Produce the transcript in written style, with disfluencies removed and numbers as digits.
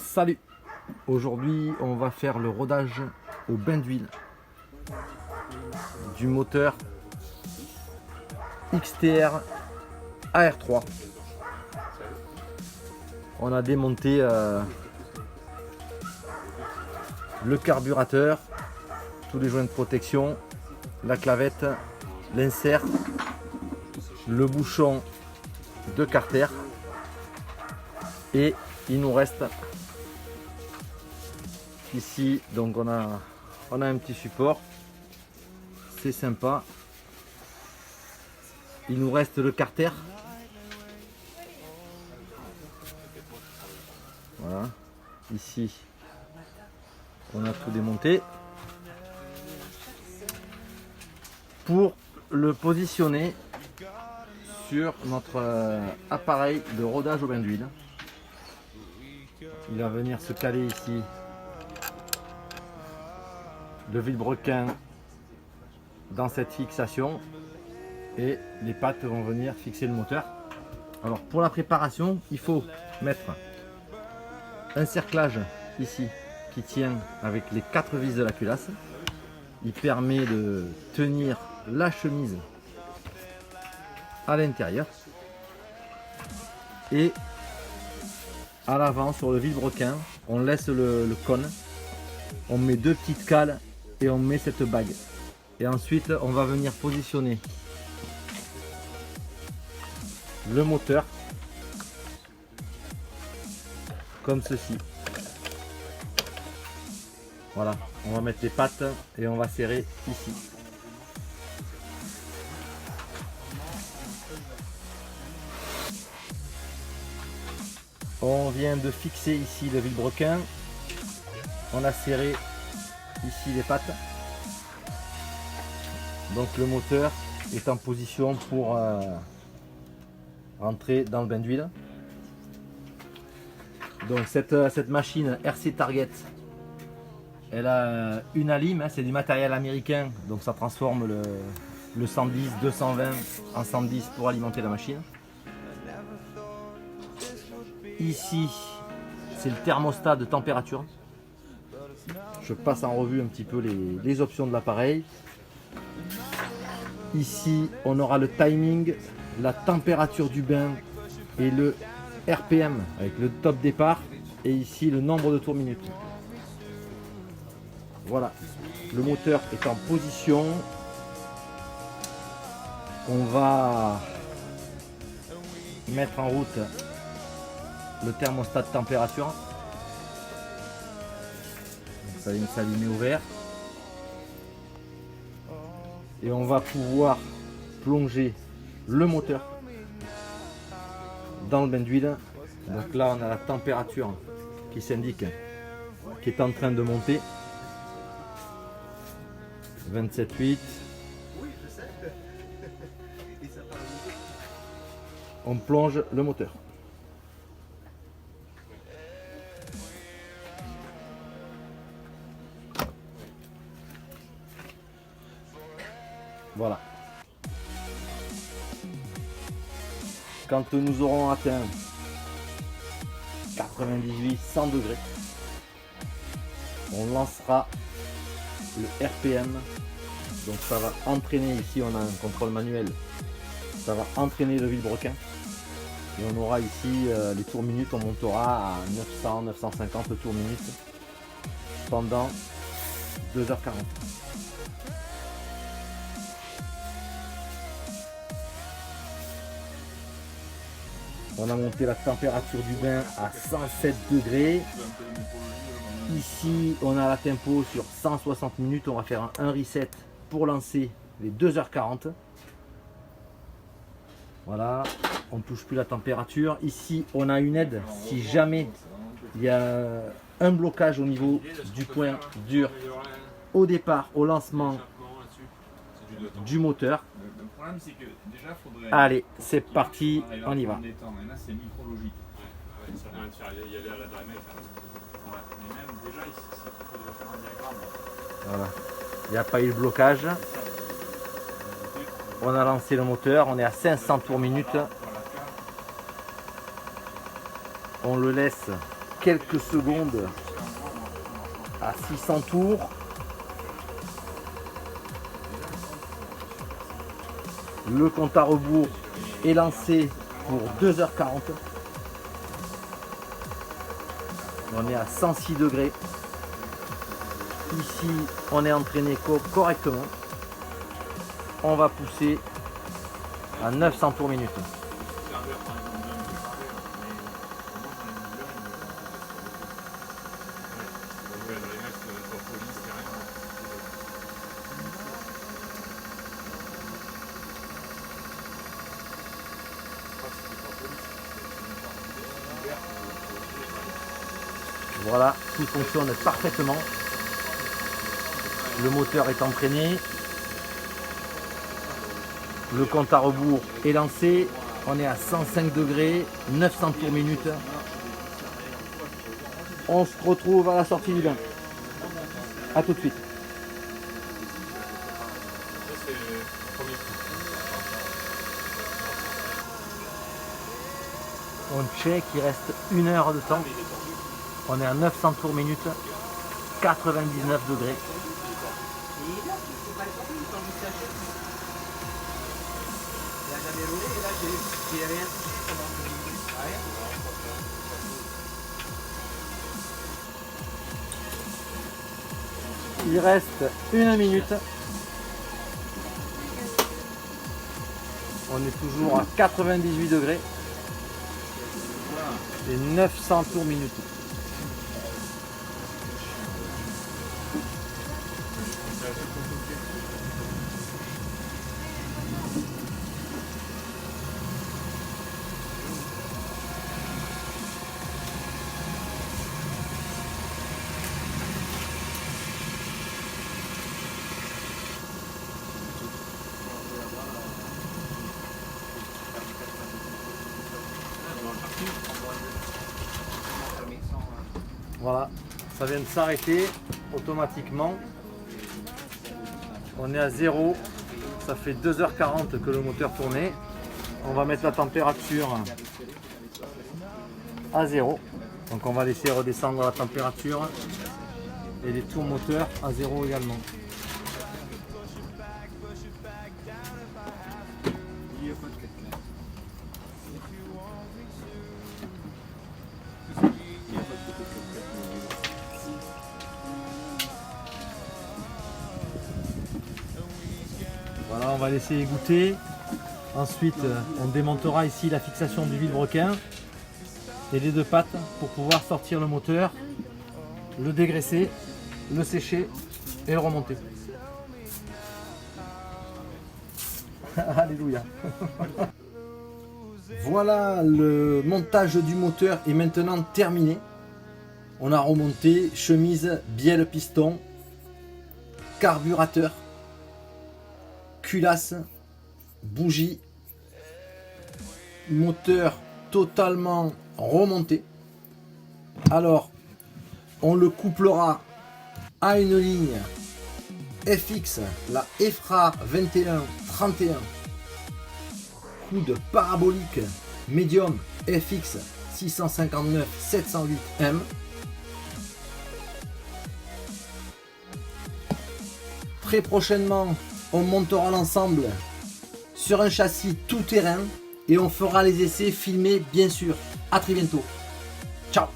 Salut! Aujourd'hui on va faire le rodage au bain d'huile du moteur XTR AR3. On a démonté le carburateur, tous les joints de protection, la clavette, l'insert, le bouchon de carter, et il nous reste ici, donc on a un petit support, c'est sympa. Il nous reste le carter, voilà, ici on a tout démonté pour le positionner sur notre appareil de rodage au bain d'huile. Il va venir se caler ici le vilebrequin dans cette fixation et les pattes vont venir fixer le moteur. Alors pour la préparation, il faut mettre un cerclage ici qui tient avec les 4 vis de la culasse. Il permet de tenir la chemise à l'intérieur, et à l'avant sur le vilebrequin on laisse le cône, on met 2 petites cales et on met cette bague, et ensuite on va venir positionner le moteur comme ceci. Voilà, on va mettre les pattes et on va serrer ici. On vient de fixer ici le vilebrequin, on a serré ici les pattes, donc le moteur est en position pour rentrer dans le bain d'huile. Donc cette machine RC Target, elle a une alim, c'est du matériel américain, donc ça transforme le 110 220 en 110 pour alimenter la machine. Ici c'est le thermostat de température. Je passe en revue un petit peu les options de l'appareil. Ici on aura le timing, la température du bain et le RPM avec le top départ, et ici le nombre de tours minutes. Voilà, le moteur est en position. On va mettre en route le thermostat de température. Donc ça vient de s'allumer au vert. Et on va pouvoir plonger le moteur dans le bain d'huile. Donc là on a la température qui s'indique, qui est en train de monter. 27,8. On plonge le moteur. Voilà. Quand nous aurons atteint 98, 100 degrés, on lancera le RPM. Donc ça va entraîner, ici on a un contrôle manuel, ça va entraîner le vilebrequin, et on aura ici les tours minutes, on montera à 900, 950 tours minutes pendant 2h40. On a monté la température du bain à 107 degrés. Ici on a la tempo sur 160 minutes, on va faire un reset pour lancer les 2h40. Voilà, on ne touche plus la température. Ici on a une aide si jamais il y a un blocage au niveau du point dur au départ, au lancement du moteur. Allez, c'est parti, on y va. Voilà, il n'y a pas eu de blocage. On a lancé le moteur, on est à 500 tours minute. On le laisse quelques secondes à 600 tours. Le compte à rebours est lancé pour 2h40. On est à 106 degrés. Ici, on est entraîné correctement. On va pousser à 900 tours minute. Voilà, tout fonctionne parfaitement. Le moteur est entraîné. Le compte à rebours est lancé. On est à 105 degrés, 900 tours minute. On se retrouve à la sortie du bain. A tout de suite. On check, il reste 1 heure de temps. On est à 900 tours minute, 99 degrés. Il reste 1 minute. On est toujours à 98 degrés et 900 tours minute. Voilà, ça vient de s'arrêter automatiquement. On est à 0. Ça fait 2h40 que le moteur tournait. On va mettre la température à 0. Donc on va laisser redescendre la température et les tours moteurs à 0 également. Voilà, on va laisser égoutter. Ensuite, on démontera ici la fixation du vilebrequin et les 2 pattes pour pouvoir sortir le moteur, le dégraisser, le sécher et le remonter. Alléluia. Voilà, le montage du moteur est maintenant terminé. On a remonté chemise, bielle piston, carburateur, culasse, bougie, moteur totalement remonté. Alors, on le couplera à une ligne FX, la EFRA 2131, coude parabolique médium FX 659 708M. Très prochainement, on montera l'ensemble sur un châssis tout terrain et on fera les essais filmés bien sûr. À très bientôt. Ciao.